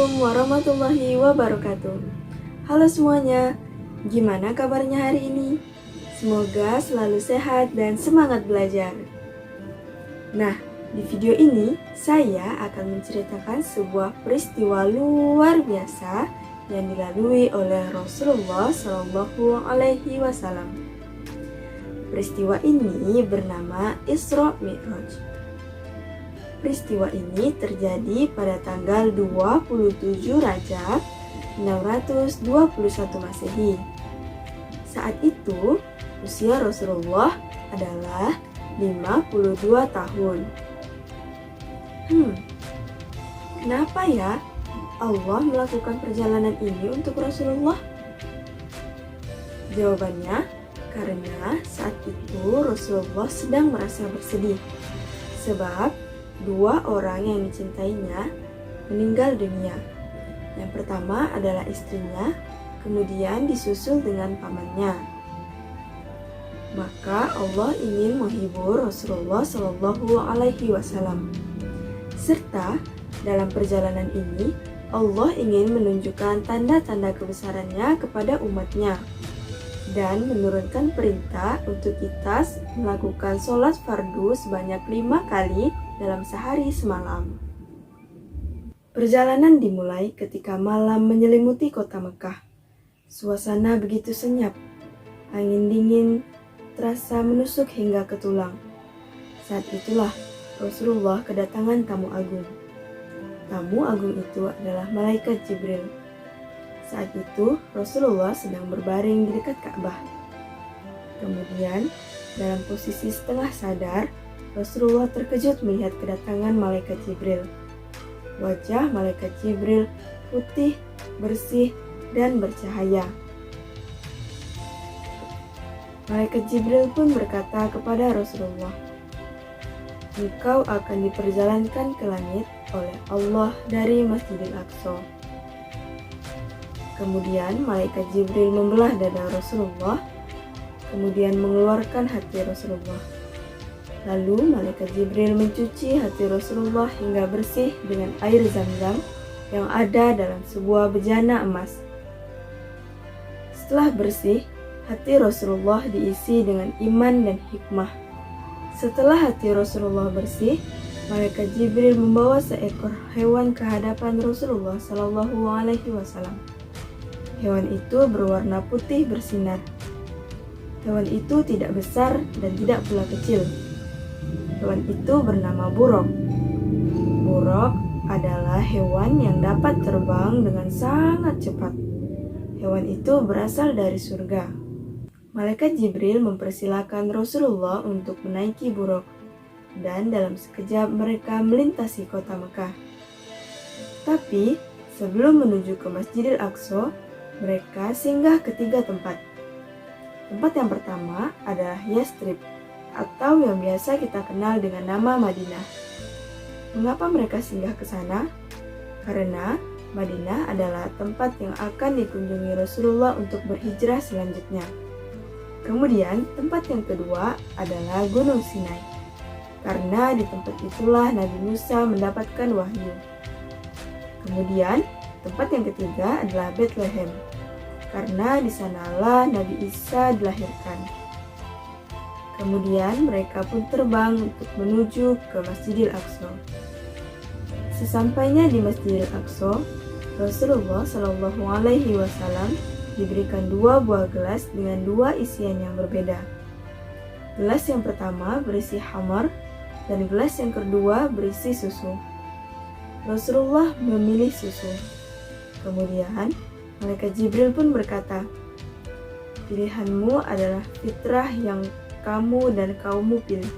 Assalamualaikum warahmatullahi wabarakatuh. Halo semuanya, gimana kabarnya hari ini? Semoga selalu sehat dan semangat belajar. Nah, di video ini saya akan menceritakan sebuah peristiwa luar biasa yang dilalui oleh Rasulullah Shallallahu Alaihi Wasallam. Peristiwa ini bernama Isra Mi'raj. Peristiwa ini terjadi pada tanggal 27 Rajab 621 Masehi. Saat itu, usia Rasulullah adalah 52 tahun. Kenapa ya Allah melakukan perjalanan ini untuk Rasulullah? Jawabannya, karena saat itu Rasulullah sedang merasa bersedih. Sebab dua orang yang dicintainya meninggal dunia. Yang pertama adalah istrinya, kemudian disusul dengan pamannya. Maka Allah ingin menghibur Rasulullah Shallallahu Alaihi Wasallam. Serta dalam perjalanan ini Allah ingin menunjukkan tanda-tanda kebesarannya kepada umatnya dan menurunkan perintah untuk kita melakukan sholat fardu sebanyak 5 kali dalam sehari semalam. Perjalanan dimulai ketika malam menyelimuti kota Mekah. Suasana begitu senyap, angin dingin terasa menusuk hingga ke tulang. Saat itulah Rasulullah kedatangan tamu agung. Tamu agung itu adalah malaikat Jibril. Saat itu Rasulullah sedang berbaring di dekat Ka'bah. Kemudian dalam posisi setengah sadar, Rasulullah terkejut melihat kedatangan malaikat Jibril. Wajah malaikat Jibril putih, bersih, dan bercahaya. Malaikat Jibril pun berkata kepada Rasulullah, "Engkau akan diperjalankan ke langit oleh Allah dari Masjidil Aqsa." Kemudian malaikat Jibril membelah dada Rasulullah, kemudian mengeluarkan hati Rasulullah. Lalu malaikat Jibril mencuci hati Rasulullah hingga bersih dengan air Zam-Zam yang ada dalam sebuah bejana emas. Setelah bersih, hati Rasulullah diisi dengan iman dan hikmah. Setelah hati Rasulullah bersih, malaikat Jibril membawa seekor hewan ke hadapan Rasulullah Shallallahu Alaihi Wasallam. Hewan itu berwarna putih bersinar. Hewan itu tidak besar dan tidak pula kecil. Hewan itu bernama buruk. Buruk adalah hewan yang dapat terbang dengan sangat cepat. Hewan itu berasal dari surga. Malaikat Jibril mempersilahkan Rasulullah untuk menaiki buruk, dan dalam sekejap mereka melintasi kota Mekah. Tapi sebelum menuju ke Masjidil Aqsa, mereka singgah ke 3 tempat. Tempat yang pertama adalah Yastrib, atau yang biasa kita kenal dengan nama Madinah. Mengapa mereka singgah ke sana? Karena Madinah adalah tempat yang akan dikunjungi Rasulullah untuk berhijrah selanjutnya. Kemudian tempat yang kedua adalah Gunung Sinai, karena di tempat itulah Nabi Musa mendapatkan wahyu. Kemudian tempat yang ketiga adalah Bethlehem, karena di sanalah Nabi Isa dilahirkan. Kemudian mereka pun terbang untuk menuju ke Masjidil Aqsa. Sesampainya di Masjidil Aqsa, Rasulullah Shallallahu Alaihi Wasallam diberikan 2 buah gelas dengan 2 isian yang berbeda. Gelas yang pertama berisi khamar dan gelas yang kedua berisi susu. Rasulullah memilih susu. Kemudian malaikat Jibril pun berkata, "Pilihanmu adalah fitrah yang kamu dan kaummu pilih."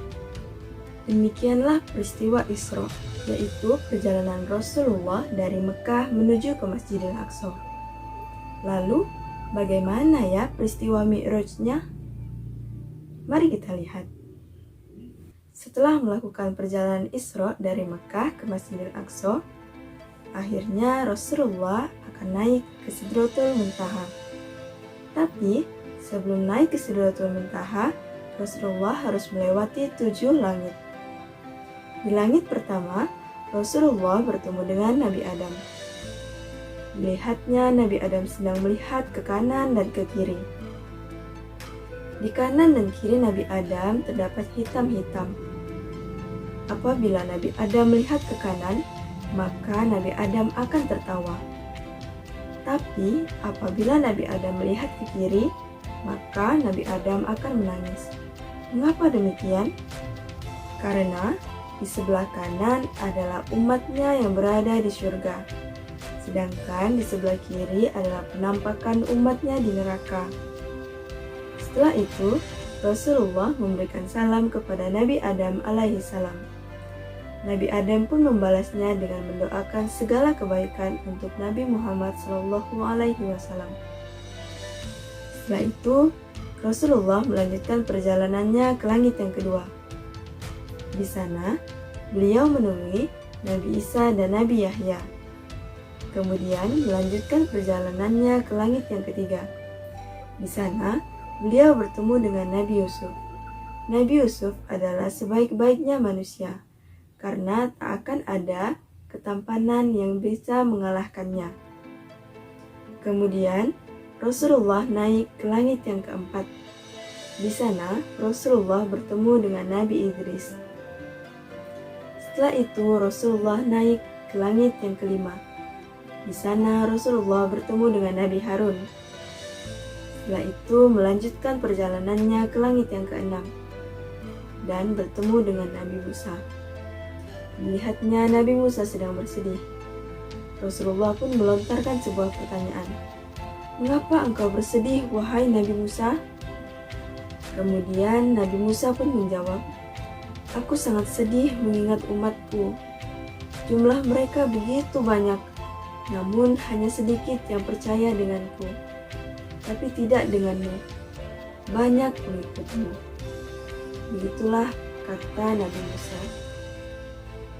Demikianlah peristiwa Isra, yaitu perjalanan Rasulullah dari Mekah menuju ke Masjidil Aqsa. Lalu, bagaimana ya peristiwa Mi'rajnya? Mari kita lihat. Setelah melakukan perjalanan Isra dari Mekah ke Masjidil Aqsa, akhirnya Rasulullah akan naik ke Sidratul Muntaha. Tapi, sebelum naik ke Sidratul Muntaha, Rasulullah harus melewati 7 langit. Di langit pertama, Rasulullah bertemu dengan Nabi Adam. Dilihatnya Nabi Adam sedang melihat ke kanan dan ke kiri. Di kanan dan kiri Nabi Adam terdapat hitam-hitam. Apabila Nabi Adam melihat ke kanan, maka Nabi Adam akan tertawa. Tapi apabila Nabi Adam melihat ke kiri, maka Nabi Adam akan menangis. Mengapa demikian? Karena di sebelah kanan adalah umatnya yang berada di surga, sedangkan di sebelah kiri adalah penampakan umatnya di neraka. Setelah itu, Rasulullah memberikan salam kepada Nabi Adam alaihi salam. Nabi Adam pun membalasnya dengan mendoakan segala kebaikan untuk Nabi Muhammad sallallahu alaihi wasallam. Setelah itu, Rasulullah melanjutkan perjalanannya ke langit yang kedua. Di sana, beliau menemui Nabi Isa dan Nabi Yahya. Kemudian melanjutkan perjalanannya ke langit yang ketiga. Di sana, beliau bertemu dengan Nabi Yusuf. Nabi Yusuf adalah sebaik-baiknya manusia, karena tak akan ada ketampanan yang bisa mengalahkannya. Kemudian, Rasulullah naik ke langit yang keempat. Di sana, Rasulullah bertemu dengan Nabi Idris. Setelah itu, Rasulullah naik ke langit yang kelima. Di sana, Rasulullah bertemu dengan Nabi Harun. Setelah itu, melanjutkan perjalanannya ke langit yang keenam dan bertemu dengan Nabi Musa. Melihatnya Nabi Musa sedang bersedih. Rasulullah pun melontarkan sebuah pertanyaan. "Mengapa engkau bersedih, wahai Nabi Musa?" Kemudian Nabi Musa pun menjawab, "Aku sangat sedih mengingat umatku. Jumlah mereka begitu banyak, namun hanya sedikit yang percaya denganku, tapi tidak denganmu. Banyak pengikutmu." Begitulah kata Nabi Musa.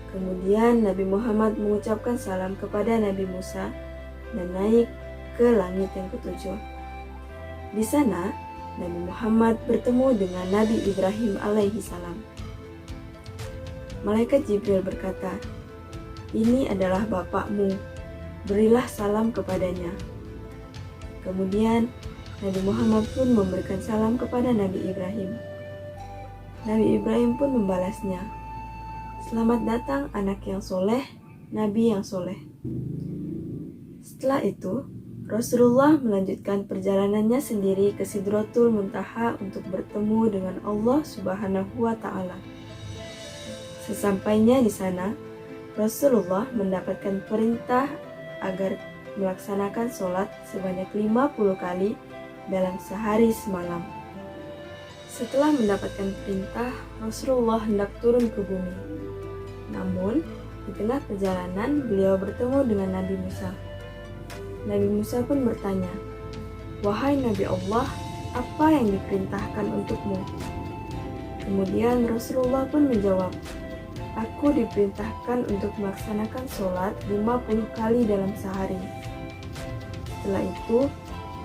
Kemudian Nabi Muhammad mengucapkan salam kepada Nabi Musa dan naik ke langit yang ketujuh. Di sana, Nabi Muhammad bertemu dengan Nabi Ibrahim alaihi salam. Malaikat Jibril berkata, "Ini adalah bapakmu, berilah salam kepadanya." Kemudian, Nabi Muhammad pun memberikan salam kepada Nabi Ibrahim. Nabi Ibrahim pun membalasnya, "Selamat datang anak yang soleh, Nabi yang soleh." Setelah itu, Rasulullah melanjutkan perjalanannya sendiri ke Sidratul Muntaha untuk bertemu dengan Allah Subhanahu wa Ta'ala. Sesampainya di sana, Rasulullah mendapatkan perintah agar melaksanakan sholat sebanyak 50 kali dalam sehari semalam. Setelah mendapatkan perintah, Rasulullah hendak turun ke bumi. Namun, di tengah perjalanan beliau bertemu dengan Nabi Musa. Nabi Musa pun bertanya, "Wahai Nabi Allah, apa yang diperintahkan untukmu?" Kemudian Rasulullah pun menjawab, "Aku diperintahkan untuk melaksanakan sholat 50 kali dalam sehari." Setelah itu,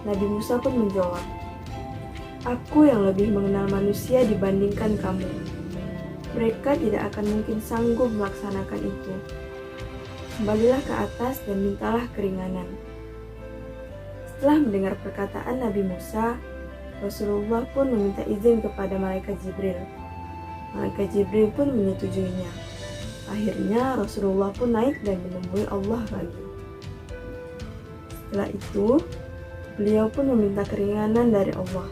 Nabi Musa pun menjawab, "Aku yang lebih mengenal manusia dibandingkan kamu. Mereka tidak akan mungkin sanggup melaksanakan itu. Kembalilah ke atas dan mintalah keringanan." Setelah mendengar perkataan Nabi Musa, Rasulullah pun meminta izin kepada Malaikat Jibril. Malaikat Jibril pun menyetujuinya. Akhirnya Rasulullah pun naik dan menemui Allah lagi. Setelah itu, beliau pun meminta keringanan dari Allah.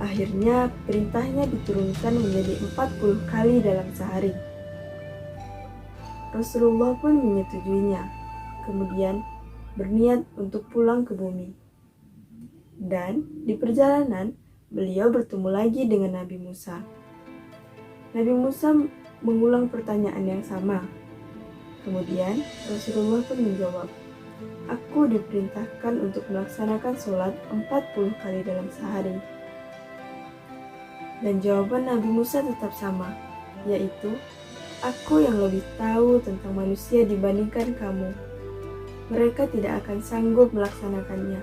Akhirnya perintahnya diturunkan menjadi 40 kali dalam sehari. Rasulullah pun menyetujuinya, kemudian berniat untuk pulang ke bumi. Dan di perjalanan, beliau bertemu lagi dengan Nabi Musa. Nabi Musa mengulang pertanyaan yang sama. Kemudian Rasulullah pun menjawab, "Aku diperintahkan untuk melaksanakan sholat 40 kali dalam sehari." Dan jawaban Nabi Musa tetap sama, yaitu, "Aku yang lebih tahu tentang manusia dibandingkan kamu. Mereka tidak akan sanggup melaksanakannya.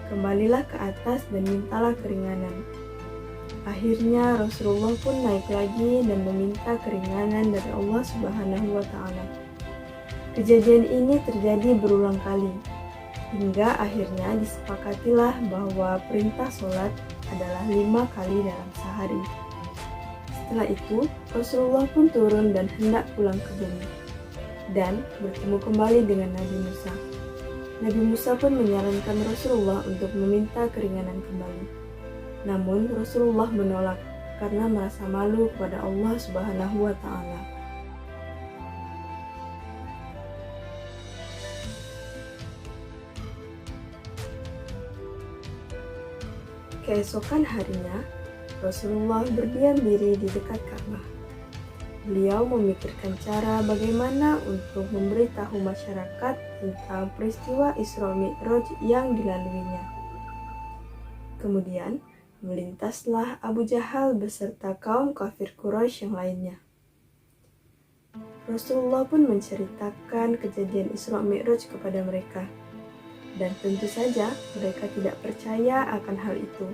Kembalilah ke atas dan mintalah keringanan." Akhirnya Rasulullah pun naik lagi dan meminta keringanan dari Allah Subhanahu wa Ta'ala. Kejadian ini terjadi berulang kali, Hingga akhirnya disepakatilah bahwa perintah sholat adalah 5 kali dalam sehari. Setelah itu, Rasulullah pun turun dan hendak pulang ke bumi dan bertemu kembali dengan Nabi Musa. Nabi Musa pun menyarankan Rasulullah untuk meminta keringanan kembali. Namun Rasulullah menolak karena merasa malu kepada Allah Subhanahu wa Ta'ala. Keesokan harinya, Rasulullah berdiam diri di dekat Ka'bah. Beliau memikirkan cara bagaimana untuk memberitahu masyarakat tentang peristiwa Isra Mi'raj yang dilaluinya. Kemudian, melintaslah Abu Jahal beserta kaum kafir Quraisy yang lainnya. Rasulullah pun menceritakan kejadian Isra Mi'raj kepada mereka. Dan tentu saja mereka tidak percaya akan hal itu,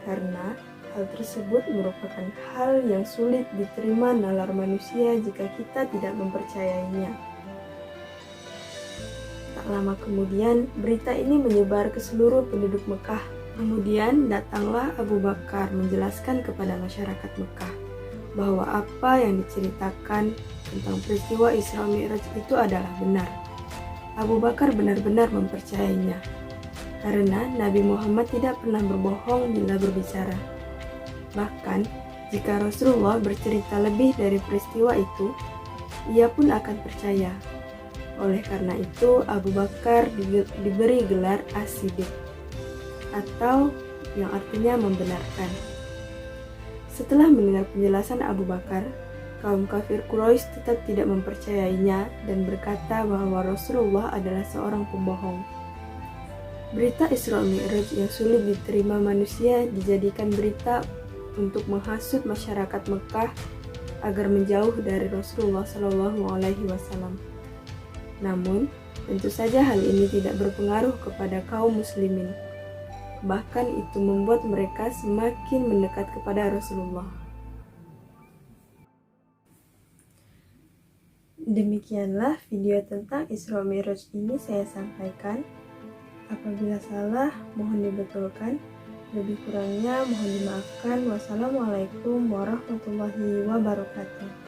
karena hal tersebut merupakan hal yang sulit diterima nalar manusia jika kita tidak mempercayainya. Tak lama kemudian, berita ini menyebar ke seluruh penduduk Mekah. Kemudian datanglah Abu Bakar menjelaskan kepada masyarakat Mekah bahwa apa yang diceritakan tentang peristiwa Isra Mi'raj itu adalah benar. Abu Bakar benar-benar mempercayainya, karena Nabi Muhammad tidak pernah berbohong bila berbicara. Bahkan, jika Rasulullah bercerita lebih dari peristiwa itu, ia pun akan percaya. Oleh karena itu, Abu Bakar diberi gelar As-Siddiq, atau yang artinya membenarkan. Setelah mendengar penjelasan Abu Bakar, kaum kafir Quraisy tetap tidak mempercayainya dan berkata bahwa Rasulullah adalah seorang pembohong. Berita Isra Mi'raj yang sulit diterima manusia dijadikan berita untuk menghasut masyarakat Mekah agar menjauh dari Rasulullah SAW. Namun, tentu saja hal ini tidak berpengaruh kepada kaum muslimin. Bahkan itu membuat mereka semakin mendekat kepada Rasulullah. Demikianlah video tentang Isra Mi'raj ini saya sampaikan. Apabila salah, mohon dibetulkan. Lebih kurangnya mohon dimaafkan. Wassalamualaikum warahmatullahi wabarakatuh.